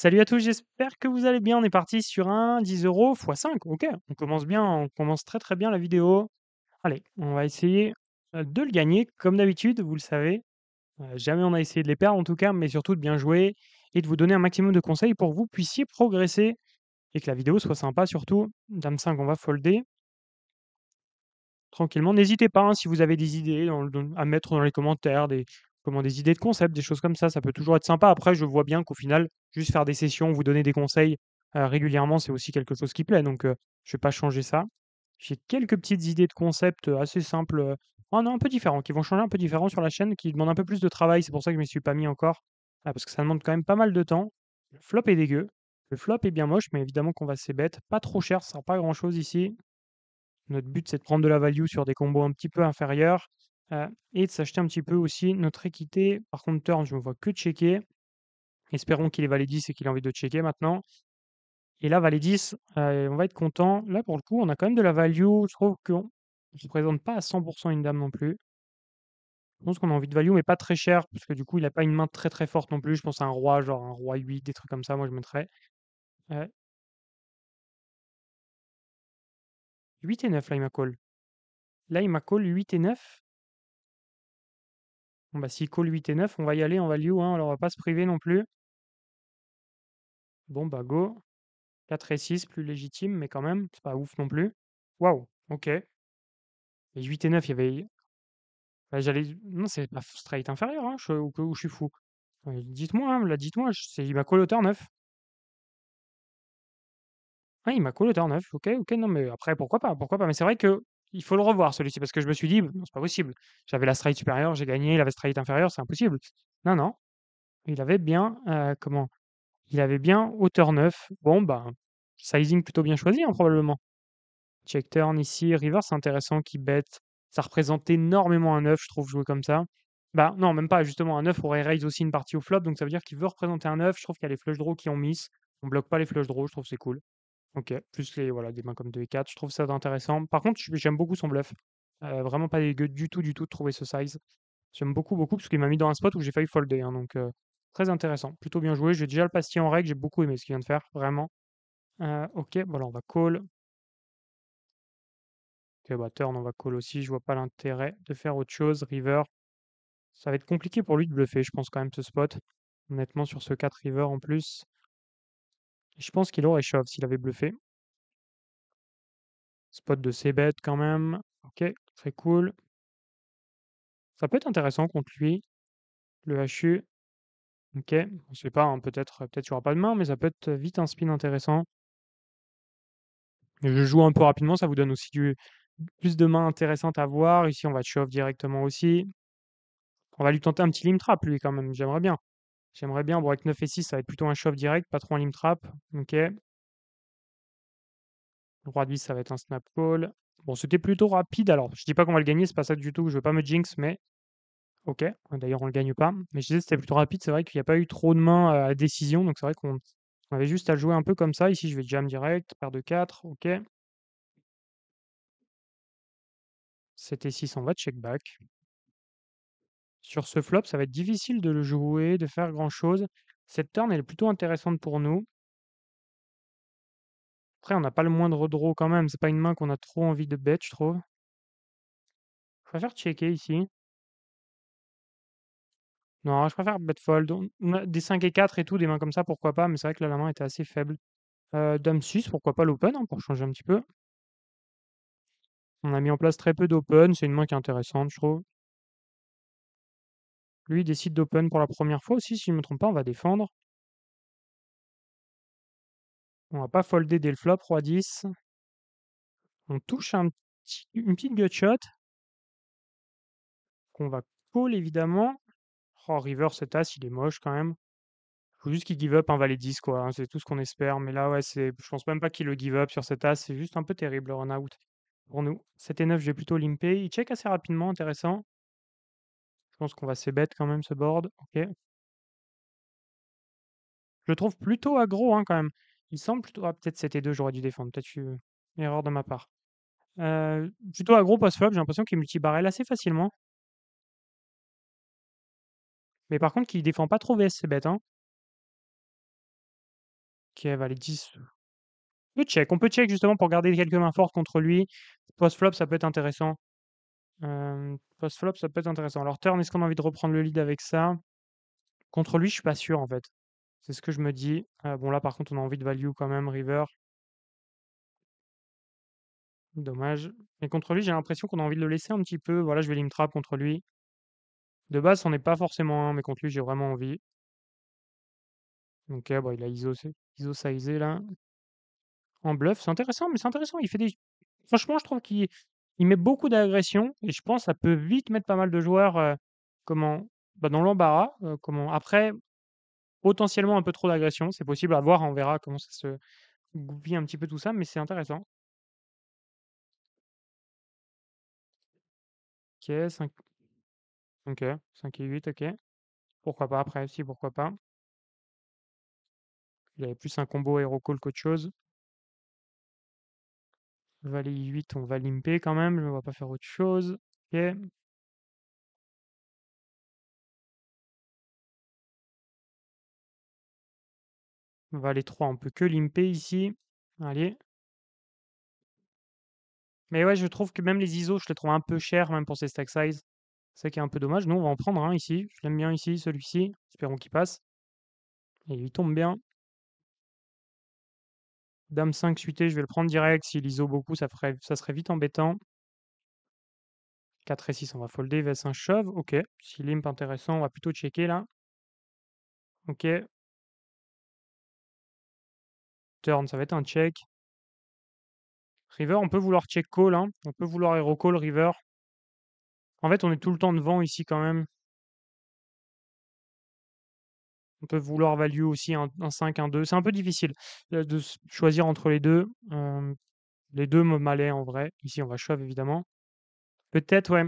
Salut à tous, j'espère que vous allez bien. On est parti sur un 10 € x 5. Ok, on commence bien, on commence très très bien la vidéo. Allez, on va essayer de le gagner comme d'habitude, vous le savez. Jamais on a essayé de les perdre en tout cas, mais surtout de bien jouer et de vous donner un maximum de conseils pour que vous puissiez progresser et que la vidéo soit sympa surtout. Dame 5, on va folder tranquillement. N'hésitez pas, hein, si vous avez des idées à mettre dans les commentaires, des idées de concepts, des choses comme ça peut toujours être sympa. Après, je vois bien qu'au final, juste faire des sessions, vous donner des conseils régulièrement, c'est aussi quelque chose qui plaît. Donc, je vais pas changer ça. J'ai quelques petites idées de concepts assez simples, oh non, un peu différents, qui vont changer un peu différents sur la chaîne, qui demandent un peu plus de travail. C'est pour ça que je ne m'y suis pas mis encore, parce que ça demande quand même pas mal de temps. Le flop est dégueu. Le flop est bien moche, mais évidemment qu'on va c'est bête. Pas trop cher, ça sert pas à grand chose ici. Notre but, c'est de prendre de la value sur des combos un petit peu inférieurs, et de s'acheter un petit peu aussi notre équité. Par contre, turn, je ne me vois que checker. Espérons qu'il est valet 10 et qu'il a envie de checker maintenant. Et là, valet 10, on va être content. Là, pour le coup, on a quand même de la value. Je trouve qu'on ne représente pas à 100% une dame non plus. Je pense qu'on a envie de value, mais pas très cher, parce que du coup, il n'a pas une main très très forte non plus. Je pense à un roi, genre un roi 8, des trucs comme ça. Moi, je mettrais 8 et 9, là, il m'a call. Là, il m'a call 8 et 9. Bon, bah, s'il call 8 et 9, on va y aller en value, hein, alors on va pas se priver non plus. Bon, bah, go. 4 et 6, plus légitime, mais quand même, c'est pas ouf non plus. Waouh, ok. Et 8 et 9, il y avait. Bah, j'allais. Non, c'est pas straight inférieur, hein, ou je suis fou. Dites-moi, hein, là, dites-moi, il m'a call hauteur 9. Ah, il m'a call hauteur 9, ok, ok, non, mais après, pourquoi pas. Mais c'est vrai que il faut le revoir celui-ci, parce que je me suis dit, non, c'est pas possible. J'avais la straight supérieure, j'ai gagné, il avait straight inférieur, c'est impossible. Non, non, il avait bien, comment? Il avait bien hauteur 9. Bon, bah, sizing plutôt bien choisi, hein, probablement. Check turn ici, river, c'est intéressant qui bet. Ça représente énormément un 9, je trouve, jouer comme ça. Bah non, même pas, justement, un 9 aurait raise aussi une partie au flop, donc ça veut dire qu'il veut représenter un 9. Je trouve qu'il y a les flush draws qui ont miss. On bloque pas les flush draws, je trouve que c'est cool. Ok, plus voilà, des mains comme 2 et 4, je trouve ça intéressant. Par contre, j'aime beaucoup son bluff. Vraiment pas dégueu du tout de trouver ce size. J'aime beaucoup, beaucoup, parce qu'il m'a mis dans un spot où j'ai failli folder, hein, donc très intéressant. Plutôt bien joué. J'ai déjà le pastille en règle, j'ai beaucoup aimé ce qu'il vient de faire, vraiment. Ok, voilà, on va call. Ok, bah turn, on va call aussi. Je vois pas l'intérêt de faire autre chose. River, ça va être compliqué pour lui de bluffer, je pense quand même, ce spot. Honnêtement, sur ce 4 river en plus. Je pense qu'il aurait shove s'il avait bluffé. Spot de c-bet quand même. Ok, très cool. Ça peut être intéressant contre lui, le HU. Ok, on sait pas, hein, peut-être il y aura pas de main, mais ça peut être vite un spin intéressant. Je joue un peu rapidement, ça vous donne aussi plus de mains intéressantes à voir. Ici, on va shove directement aussi. On va lui tenter un petit lim trap, lui, quand même. J'aimerais bien. J'aimerais bien. Bon, avec 9 et 6, ça va être plutôt un shove direct, pas trop un lim trap. Ok. Roi de 8, ça va être un snap call. Bon, c'était plutôt rapide. Alors, je dis pas qu'on va le gagner, c'est pas ça du tout. Je veux pas me jinx, mais ok. D'ailleurs, on le gagne pas. Mais je disais que c'était plutôt rapide. C'est vrai qu'il n'y a pas eu trop de mains à décision. Donc, c'est vrai qu'on avait juste à le jouer un peu comme ça. Ici, je vais jam direct. Paire de 4. Ok. 7 et 6, on va check back. Sur ce flop, ça va être difficile de le jouer, de faire grand-chose. Cette turn, elle est plutôt intéressante pour nous. Après, on n'a pas le moindre draw quand même. C'est pas une main qu'on a trop envie de bet, je trouve. Je préfère checker ici. Non, je préfère bet fold. On a des 5 et 4 et tout, des mains comme ça, pourquoi pas. Mais c'est vrai que là, la main était assez faible. Dame 6, pourquoi pas l'open, hein, pour changer un petit peu. On a mis en place très peu d'open. C'est une main qui est intéressante, je trouve. Lui, il décide d'open pour la première fois aussi. Si je ne me trompe pas, on va défendre. On va pas folder dès le flop, roi 10. On touche une petite gutshot qu'on va call évidemment. Oh, river, cet as, il est moche quand même. Faut juste qu'il give up un valet 10, quoi, hein, c'est tout ce qu'on espère. Mais là, ouais, je pense même pas qu'il le give up sur cet as. C'est juste un peu terrible, le run out pour nous. 7 et 9, j'ai plutôt limpé. Il check assez rapidement, intéressant. Je pense qu'on va c-bet quand même, ce board. Ok. Je le trouve plutôt aggro, hein, quand même. Il semble plutôt. Ah, peut-être 7 et 2, j'aurais dû défendre. Peut-être une erreur de ma part. Plutôt aggro post-flop, j'ai l'impression qu'il multi-barrel assez facilement. Mais par contre, qu'il défend pas trop VS, c'est bête, hein. OK, valet 10. On peut check justement pour garder quelques mains fortes contre lui. Post-flop, ça peut être intéressant. Post-flop, ça peut être intéressant. Alors turn, est-ce qu'on a envie de reprendre le lead avec ça? Contre lui, je suis pas sûr, en fait. C'est ce que je me dis. Bon, là, par contre, on a envie de value quand même, river. Dommage. Mais contre lui, j'ai l'impression qu'on a envie de le laisser un petit peu. Voilà, je vais lim trap contre lui. De base, c'en est pas forcément un, mais contre lui, j'ai vraiment envie. OK, bon, il a ISO sizé là. En bluff, c'est intéressant, mais c'est intéressant. Il fait des Franchement, je trouve qu'il met beaucoup d'agression et je pense que ça peut vite mettre pas mal de joueurs, comment? Bah, dans l'embarras, après, potentiellement un peu trop d'agression, c'est possible à voir, on verra comment ça se goupille un petit peu tout ça, mais c'est intéressant. OK, 5 OK, 5 et 8, OK. Pourquoi pas après, si, pourquoi pas. Il avait plus un combo hero call qu'autre chose. Valet I8, on va limper quand même, on va pas faire autre chose. OK. Valet 3, on peut que limper ici. Allez. Mais ouais, je trouve que même les ISO, je les trouve un peu chers, même pour ces stack size. C'est ça qui est un peu dommage. Nous, on va en prendre un ici. Je l'aime bien ici, celui-ci. Espérons qu'il passe. Et il tombe bien. Dame 5 suité, je vais le prendre direct. S'il ISO beaucoup, ça serait vite embêtant. 4 et 6, on va folder. Vs un shove. Ok. Si limp intéressant, on va plutôt checker là. Ok. Turn, ça va être un check. River, on peut vouloir check call, hein. On peut vouloir hero call river. En fait, on est tout le temps devant ici quand même. On peut vouloir value aussi un 5, un 2. C'est un peu difficile de choisir entre les deux. Les 2 me m'allaient en vrai. Ici, on va shove évidemment. Peut-être, ouais.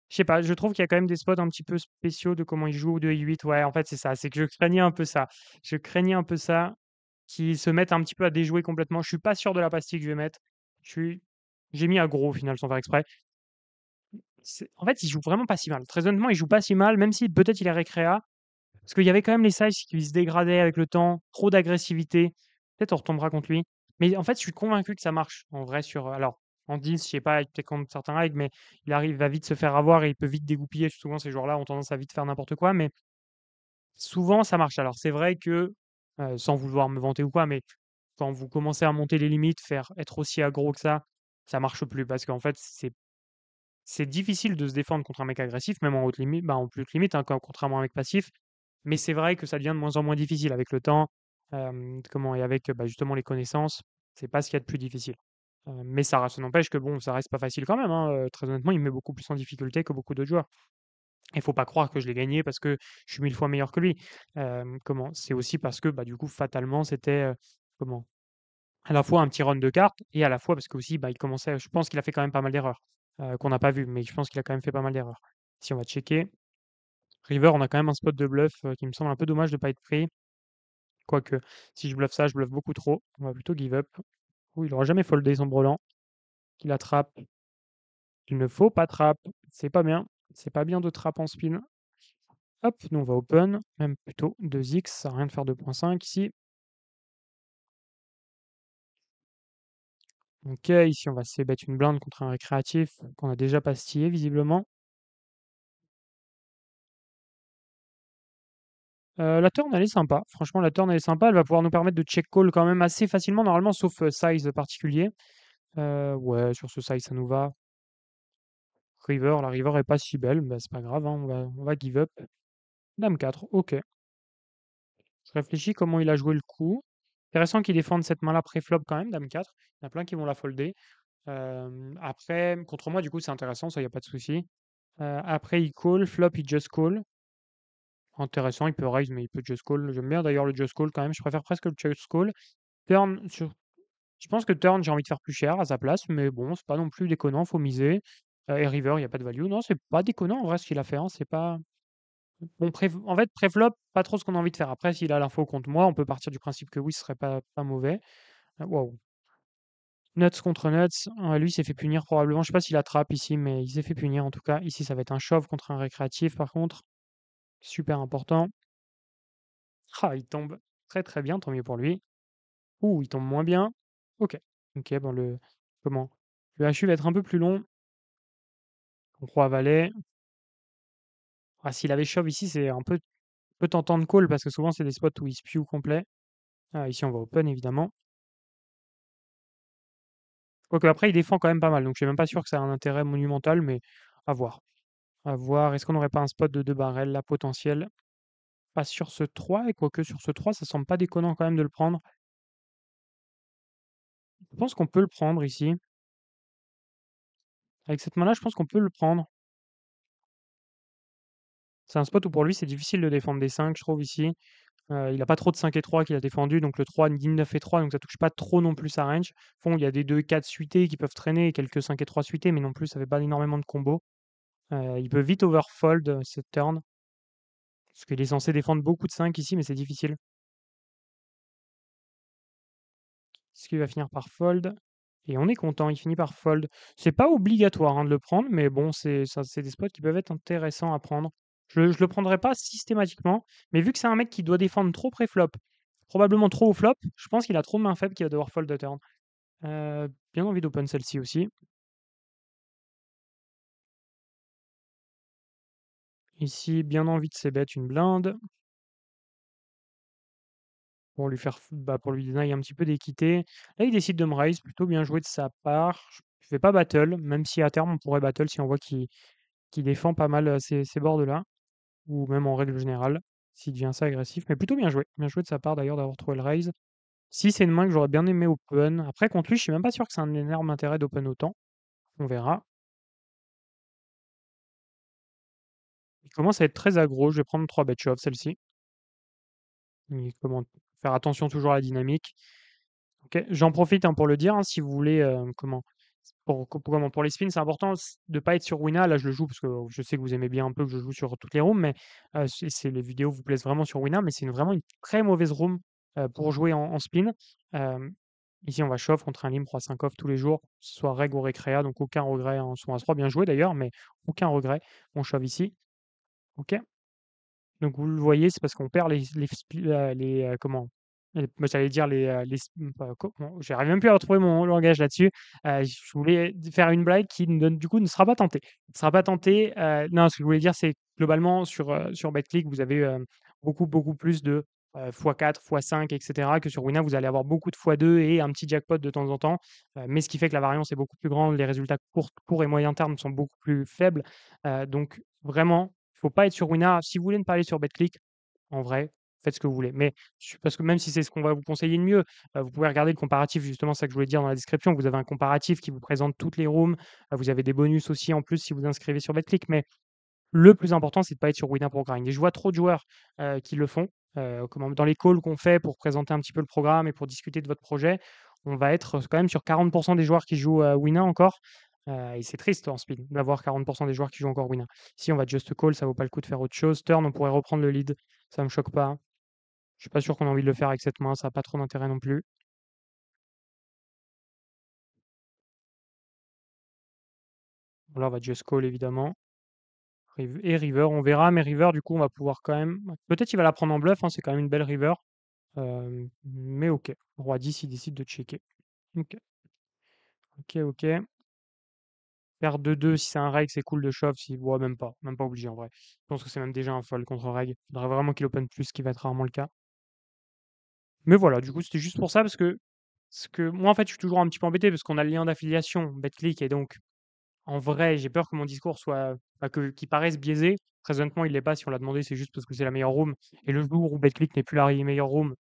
Je sais pas, je trouve qu'il y a quand même des spots un petit peu spéciaux de comment ils jouent de I8. Ouais, en fait, c'est ça. C'est que je craignais un peu ça. Je craignais un peu ça, qu'ils se mettent un petit peu à déjouer complètement. Je suis pas sûr de la pastille que je vais mettre. Je suis J'ai mis aggro au final sans faire exprès. En fait, il joue vraiment pas si mal. Très honnêtement, il joue pas si mal, même si peut-être il est récréa. Parce qu'il y avait quand même les sizes qui se dégradaient avec le temps, trop d'agressivité. Peut-être on retombera contre lui. Mais en fait, je suis convaincu que ça marche en vrai alors, en 10, je sais pas, peut-être contre certains règles, mais il va vite se faire avoir et il peut vite dégoupiller. Souvent, ces joueurs-là ont tendance à vite faire n'importe quoi, mais souvent, ça marche. Alors, c'est vrai que, sans vouloir me vanter ou quoi, mais quand vous commencez à monter les limites, être aussi aggro que ça marche plus parce qu'en fait, c'est difficile de se défendre contre un mec agressif, même en haute limite, bah, en plus haute limite, hein, contrairement à un mec passif. Mais c'est vrai que ça devient de moins en moins difficile avec le temps, et avec, bah, justement les connaissances, c'est pas ce qu'il y a de plus difficile. Mais ça n'empêche que bon, ça reste pas facile quand même, hein, très honnêtement, il me met beaucoup plus en difficulté que beaucoup d'autres joueurs. Il faut pas croire que je l'ai gagné parce que je suis 1000 fois meilleur que lui. C'est aussi parce que, bah, du coup, fatalement, c'était, comment? À la fois un petit run de cartes et à la fois parce qu'aussi, bah, il commençait je pense qu'il a fait quand même pas mal d'erreurs, qu'on n'a pas vues, mais je pense qu'il a quand même fait pas mal d'erreurs. Si on va checker, river, on a quand même un spot de bluff, qui me semble un peu dommage de pas être pris. Quoique, si je bluffe ça, je bluffe beaucoup trop. On va plutôt give up. Oh, il aura jamais foldé son brelan. Il attrape. Il ne faut pas trap. C'est pas bien. C'est pas bien de trap en spin. Hop, nous on va open. Même plutôt 2x. Ça sert à rien de faire 2.5 ici. Ok, ici on va se bet une blinde contre un récréatif qu'on a déjà pastillé visiblement. La turn elle est sympa. Franchement, la turn elle est sympa. Elle va pouvoir nous permettre de check call quand même assez facilement normalement, sauf size particulier. Ouais, sur ce size ça nous va. La river est pas si belle, bah, c'est pas grave, hein, on va give up. Dame 4, ok. Je réfléchis comment il a joué le coup. Intéressant qu'il défende cette main-là pré-flop quand même, dame 4. Il y en a plein qui vont la folder. Après, contre moi, du coup, c'est intéressant, ça, il n'y a pas de souci. Après, il call, flop, il just call. Intéressant, il peut raise, mais il peut just call. J'aime bien d'ailleurs le just call quand même. Je préfère presque le just call. Turn, je pense que turn, j'ai envie de faire plus cher à sa place, mais bon, c'est pas non plus déconnant, faut miser. Et river, il n'y a pas de value. Non, c'est pas déconnant en vrai ce qu'il a fait, hein, c'est pas. Bon, en fait, préflop, pas trop ce qu'on a envie de faire. Après, s'il a l'info contre moi, on peut partir du principe que oui, ce serait pas mauvais. Waouh. Nuts contre Nuts. Lui, il s'est fait punir probablement. Je sais pas s'il attrape ici, mais il s'est fait punir en tout cas. Ici, ça va être un shove contre un récréatif par contre. Super important. Ah, il tombe très très bien, tant mieux pour lui. Ouh, il tombe moins bien. OK. OK, bon comment? Le HU va être un peu plus long. Roi valet. Ah, s'il avait shove ici, c'est un peu tentant de call parce que souvent c'est des spots où il spew complet. Ah, ici on va open évidemment. Quoique après il défend quand même pas mal, donc je suis même pas sûr que ça a un intérêt monumental, mais à voir. À voir. Est-ce qu'on n'aurait pas un spot de 2 barrels là potentiel? Pas sur ce 3, et quoique sur ce 3, ça semble pas déconnant quand même de le prendre. Je pense qu'on peut le prendre ici. Avec cette main-là, je pense qu'on peut le prendre. C'est un spot où pour lui c'est difficile de défendre des 5, je trouve ici. Il a pas trop de 5 et 3 qu'il a défendu, donc le 3 dit 9 et 3, donc ça touche pas trop non plus sa range. Au fond, il y a des 2 4 suités qui peuvent traîner et quelques 5 et 3 suités, mais non plus ça fait pas énormément de combos. Il peut vite overfold, cette turn, parce qu'il est censé défendre beaucoup de 5 ici, mais c'est difficile. Est-ce qu'il va finir par fold? Et on est content, il finit par fold. C'est pas obligatoire, hein, de le prendre, mais bon, c'est des spots qui peuvent être intéressants à prendre. Je le prendrai pas systématiquement, mais vu que c'est un mec qui doit défendre trop pré-flop, probablement trop au flop, je pense qu'il a trop de mains faibles qu'il va devoir fold de turn. Bien envie d'open celle-ci aussi. Ici, bien envie de c-bet une blinde pour lui faire pour lui donner un petit peu d'équité. Là, il décide de me raise, plutôt bien joué de sa part. Je fais pas battle, même si à terme on pourrait battle si on voit qu'il défend pas mal, ces boards-là, ou même en règle générale, s'il devient assez agressif. Mais plutôt bien joué. Bien joué de sa part d'ailleurs d'avoir trouvé le raise. Si c'est une main que j'aurais bien aimé open. Après, contre lui, je suis même pas sûr que c'est un énorme intérêt d'open autant. On verra. Il commence à être très aggro. Je vais prendre 3 bet shove celle-ci. Et comment faire attention toujours à la dynamique. OK, j'en profite, hein, pour le dire, hein, si vous voulez, pour les spins, c'est important de ne pas être sur Wina. Là, je le joue parce que je sais que vous aimez bien un peu que je joue sur toutes les rooms, mais les vidéos vous plaisent vraiment sur Wina, mais c'est vraiment une très mauvaise room pour jouer en spin. Ici, on va shove contre un limp 3-5 off tous les jours, que ce soit reg ou récréa, donc aucun regret en son As-3, bien joué d'ailleurs, mais aucun regret. On shove ici. OK. Donc vous le voyez, c'est parce qu'on perd comment? Moi j'allais dire les s pas comment j'arrive même plus à retrouver mon langage là-dessus. Je voulais faire une blague qui ne donne du coup ne sera pas tentée. Ne sera pas tentée, non, ce que je voulais dire, c'est globalement sur Betclic, vous avez, beaucoup plus de, x4, x5 et cetera, que sur Winamp, vous allez avoir beaucoup de x2 et un petit jackpot de temps en temps, mais ce qui fait que la variance est beaucoup plus grande, les résultats court et moyen terme sont beaucoup plus faibles, donc vraiment faut pas être sur Wina. Si vous voulez ne pas aller sur Betclic, en vrai, faites ce que vous voulez. Mais parce que même si c'est ce qu'on va vous conseiller de mieux, vous pouvez regarder le comparatif, justement, c'est ça que je voulais dire dans la description. Vous avez un comparatif qui vous présente toutes les rooms. Vous avez des bonus aussi en plus si vous inscrivez sur Betclic. Mais le plus important, c'est de ne pas être sur Wina pour grind. Et je vois trop de joueurs qui le font. Dans les calls qu'on fait pour présenter un petit peu le programme et pour discuter de votre projet, on va être quand même sur 40% des joueurs qui jouent Wina encore. Et c'est triste en spin d'avoir 40% des joueurs qui jouent encore Wina. Si on va just call, ça vaut pas le coup de faire autre chose. Turn, on pourrait reprendre le lead. Ça me choque pas. Je suis pas sûr qu'on a envie de le faire avec cette main. Ça n'a pas trop d'intérêt non plus. Bon, là, on va just call évidemment. Et river, on verra. Mais river, du coup, on va pouvoir quand même. Peut-être il va la prendre en bluff. Hein, c'est quand même une belle river. Mais OK. Roi 10, il décide de checker. OK. OK, OK. Paire de 2, si c'est un reg, c'est cool de shove. Si ouais, même pas obligé en vrai. Je pense que c'est même déjà un fold contre reg. Il faudrait vraiment qu'il open plus, ce qui va être rarement le cas. Mais voilà, du coup, c'était juste pour ça parce que moi, en fait, je suis toujours un petit peu embêté parce qu'on a le lien d'affiliation BetClick et donc en vrai, j'ai peur que mon discours soit qu'il paraisse biaisé. Très honnêtement, il l'est pas. Si on l'a demandé, c'est juste parce que c'est la meilleure room. Et le jour où BetClick n'est plus la meilleure room,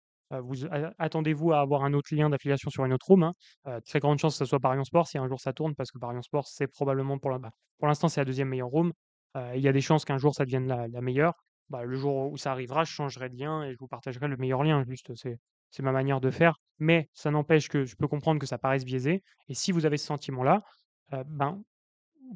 attendez-vous à avoir un autre lien d'affiliation sur une autre room, hein. Très grande chance que ce soit Parion Sport si un jour ça tourne, parce que Parion Sport, c'est probablement pour l'instant, c'est la deuxième meilleure room. Il y a des chances qu'un jour ça devienne la meilleure. Le jour où ça arrivera, je changerai de lien et je vous partagerai le meilleur lien. Juste, c'est ma manière de faire. Mais ça n'empêche que je peux comprendre que ça paraisse biaisé. Et si vous avez ce sentiment-là, ben,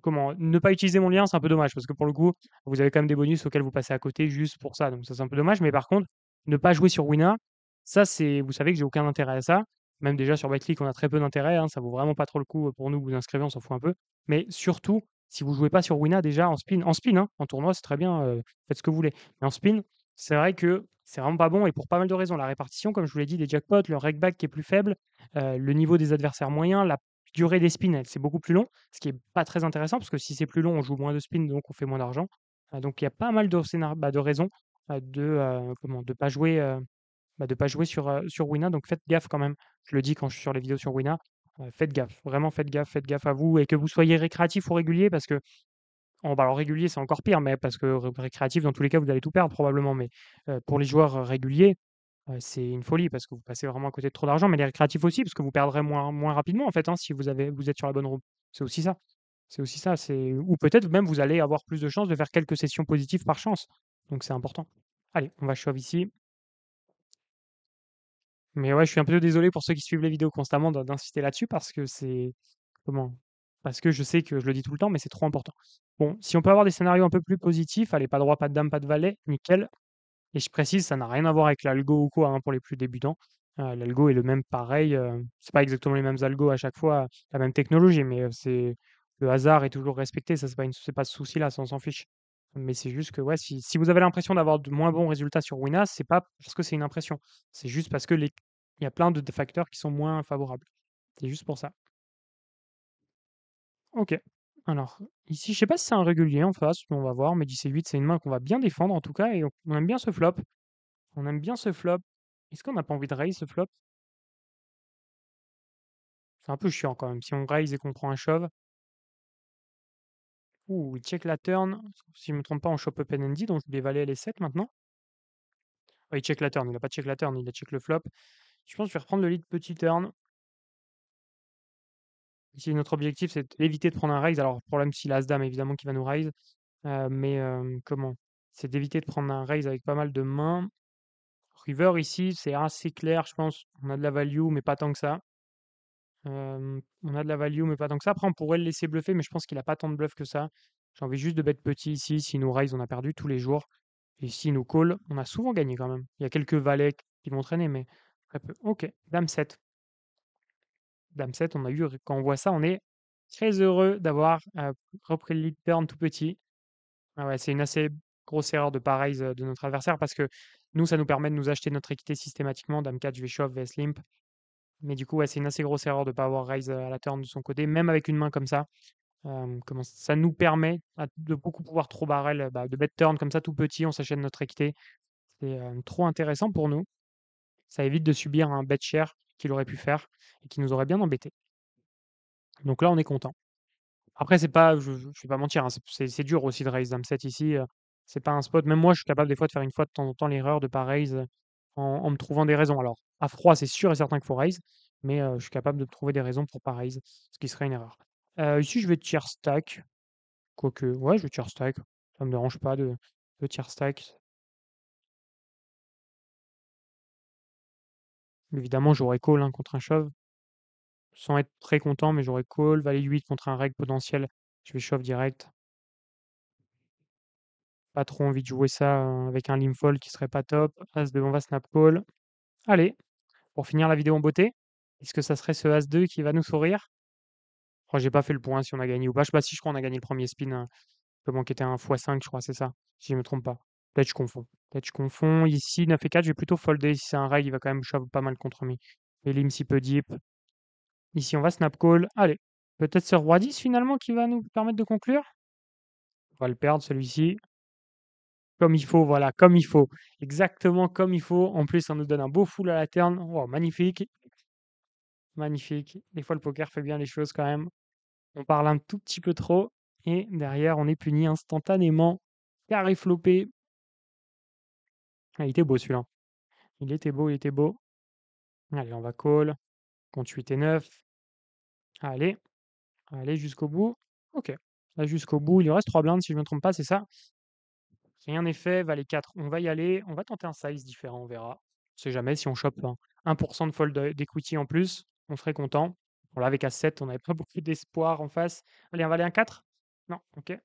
ne pas utiliser mon lien, c'est un peu dommage parce que pour le coup, vous avez quand même des bonus auxquels vous passez à côté juste pour ça. Donc ça, c'est un peu dommage. Mais par contre, ne pas jouer sur Wina, ça, vous savez que j'ai aucun intérêt à ça. Même déjà sur Betclic, on a très peu d'intérêt, hein, ça vaut vraiment pas trop le coup pour nous, vous inscrivez, on s'en fout un peu. Mais surtout, si vous jouez pas sur Wina déjà en spin, hein, en tournoi, c'est très bien, faites ce que vous voulez. Mais en spin, c'est vrai que C'est vraiment pas bon et pour pas mal de raisons. La répartition, comme je vous l'ai dit, des jackpots, le rake back qui est plus faible, le niveau des adversaires moyen, la durée des spins, c'est beaucoup plus long, ce qui est pas très intéressant parce que si c'est plus long, on joue moins de spins, donc on fait moins d'argent. Donc il y a pas mal de raisons, de pas jouer sur Wina, donc faites gaffe quand même. Je le dis quand je suis sur les vidéos sur Wina, faites gaffe, vraiment faites gaffe à vous et que vous soyez récréatif ou régulier parce que alors régulier, c'est encore pire, mais parce que récréatif, dans tous les cas, vous allez tout perdre probablement, mais pour les joueurs, réguliers, c'est une folie parce que vous passez vraiment à côté de trop d'argent, mais les récréatifs aussi, parce que vous perdrez moins rapidement en fait, hein, si vous êtes sur la bonne roue. C'est aussi ça. C'est aussi ça, ou peut-être même vous allez avoir plus de chances de faire quelques sessions positives par chance, donc c'est important. Allez, on va shove ici. Mais ouais, je suis un peu désolé pour ceux qui suivent les vidéos constamment d'insister là-dessus parce que comment? Parce que je sais que je le dis tout le temps, mais c'est trop important. Bon, si on peut avoir des scénarios un peu plus positifs, allez, pas de roi, pas de dame, pas de valet, nickel. Et je précise, ça n'a rien à voir avec l'algo ou quoi, hein, pour les plus débutants. L'algo est le même pareil, c'est pas exactement les mêmes algos à chaque fois, la même technologie, mais c'est le hasard est toujours respecté, ça c'est pas ce souci-là, ça on s'en fiche. Mais c'est juste que ouais, si vous avez l'impression d'avoir de moins bons résultats sur Winas, c'est pas parce que c'est une impression, c'est juste parce que il y a plein de facteurs qui sont moins favorables. C'est juste pour ça. OK. Alors, ici, je sais pas si c'est un régulier en face, mais on va voir. Mais 10 et 8, c'est une main qu'on va bien défendre en tout cas, et on aime bien ce flop. On aime bien ce flop. Est-ce qu'on n'a pas envie de raise ce flop? C'est un peu chiant quand même. Si on raise et qu'on prend un shove. Ouh, il check la turn. Si je me trompe pas, on chope open ended, donc je vais valer les 7 maintenant. Ah, il check la turn, il a pas check la turn, il a check le flop. Je pense que je vais reprendre le lead petit turn. Ici, notre objectif, c'est d'éviter de prendre un raise. Alors, problème, si l'as-dame, évidemment, qui va nous raise. Mais comment? C'est d'éviter de prendre un raise avec pas mal de mains. River ici, c'est assez clair, je pense. On a de la value, mais pas tant que ça. On a de la value, mais pas tant que ça. Après, on pourrait le laisser bluffer, mais je pense qu'il a pas tant de bluff que ça. J'ai envie juste de bet petit ici. S'il nous raise, on a perdu tous les jours. Et s'il nous call, on a souvent gagné quand même. Il y a quelques valets qui vont traîner, mais très peu. Ok, dame 7. Dame 7, on a eu, quand on voit ça, on est très heureux d'avoir repris le lead turn tout petit. Ah ouais, c'est une assez grosse erreur de pas raise de notre adversaire parce que nous, ça nous permet de nous acheter notre équité systématiquement. Dame 4, je vais shove, vs limp. Mais du coup, ouais, c'est une assez grosse erreur de ne pas avoir raise à la turn de son côté, même avec une main comme ça. Comment ça nous permet de beaucoup pouvoir trop barrel, de bet turn comme ça tout petit, on s'achète notre équité. C'est trop intéressant pour nous. Ça évite de subir un bet share qu'il aurait pu faire et qui nous aurait bien embêté. Donc là, on est content. Après, c'est pas, je vais pas mentir, hein, c'est dur aussi de raise dame 7 ici. C'est pas un spot. Même moi, je suis capable des fois de faire une fois de temps en temps l'erreur de pas raise en me trouvant des raisons. Alors, à froid, c'est sûr et certain qu'il faut raise, mais je suis capable de trouver des raisons pour pas raise, ce qui serait une erreur. Ici, je vais tier stack. Quoique, ouais, je vais tier stack. Ça me dérange pas de tier stack. Évidemment, j'aurais call hein, contre un shove, sans être très content, mais j'aurais call. Valet 8 contre un reg potentiel. Je vais shove direct. Pas trop envie de jouer ça avec un limp fold qui serait pas top. As-2, on va snap call. Allez, pour finir la vidéo en beauté, est-ce que ça serait ce As-2 qui va nous sourire? Oh, j'ai pas fait le point si on a gagné ou pas. Je sais pas si je crois qu'on a gagné le premier spin. Comment qui était un x5, je crois, c'est ça. Si je me trompe pas. Peut-être je confonds. Peut-être je confonds. Ici, 9 et 4, je vais plutôt folder. Si c'est un rail, il va quand même shove pas mal contre mes. Et lim si peu deep. Ici, on va snap call. Allez. Peut-être ce roi 10 finalement qui va nous permettre de conclure. On va le perdre celui-ci. Comme il faut, voilà, comme il faut. Exactement comme il faut. En plus, ça nous donne un beau full à la turn. Oh, magnifique. Magnifique. Des fois, le poker fait bien les choses quand même. On parle un tout petit peu trop. Et derrière, on est puni instantanément. Carré flopé. Ah, il était beau celui-là. Il était beau, il était beau. Allez, on va call. Compte 8 et 9. Allez, allez jusqu'au bout. Ok. Là, jusqu'au bout, il lui reste 3 blindes si je ne me trompe pas, c'est ça. Rien n'est fait, valet 4. On va y aller. On va tenter un size différent, on verra. On sait jamais si on chope 1% de fold d'equity en plus, on serait content. Bon, là, avec As7, on n'avait pas beaucoup d'espoir en face. Allez, un valet un 4. Non, ok.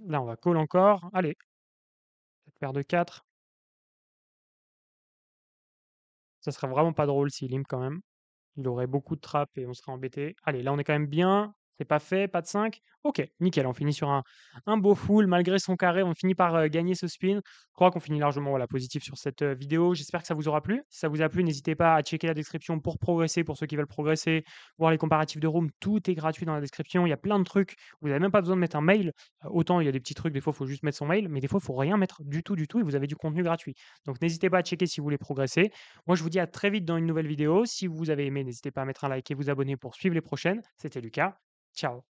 Là, on va call encore. Allez, cette paire de 4. Ça serait vraiment pas drôle s'il limp quand même. Il aurait beaucoup de trappes et on serait embêté. Allez, là, on est quand même bien. C'est pas fait, pas de 5. OK, nickel, on finit sur un beau full malgré son carré, on finit par, gagner ce spin. Je crois qu'on finit largement, voilà, positif sur cette, vidéo. J'espère que ça vous aura plu. Si ça vous a plu, n'hésitez pas à checker la description pour progresser, pour ceux qui veulent progresser, voir les comparatifs de room. Tout est gratuit dans la description. Il y a plein de trucs. Vous avez même pas besoin de mettre un mail. Autant il y a des petits trucs, des fois, il faut juste mettre son mail, mais des fois, il faut rien mettre du tout et vous avez du contenu gratuit. Donc n'hésitez pas à checker si vous voulez progresser. Moi, je vous dis à très vite dans une nouvelle vidéo. Si vous avez aimé, n'hésitez pas à mettre un like et vous abonner pour suivre les prochaines. C'était Lucas. Ciao.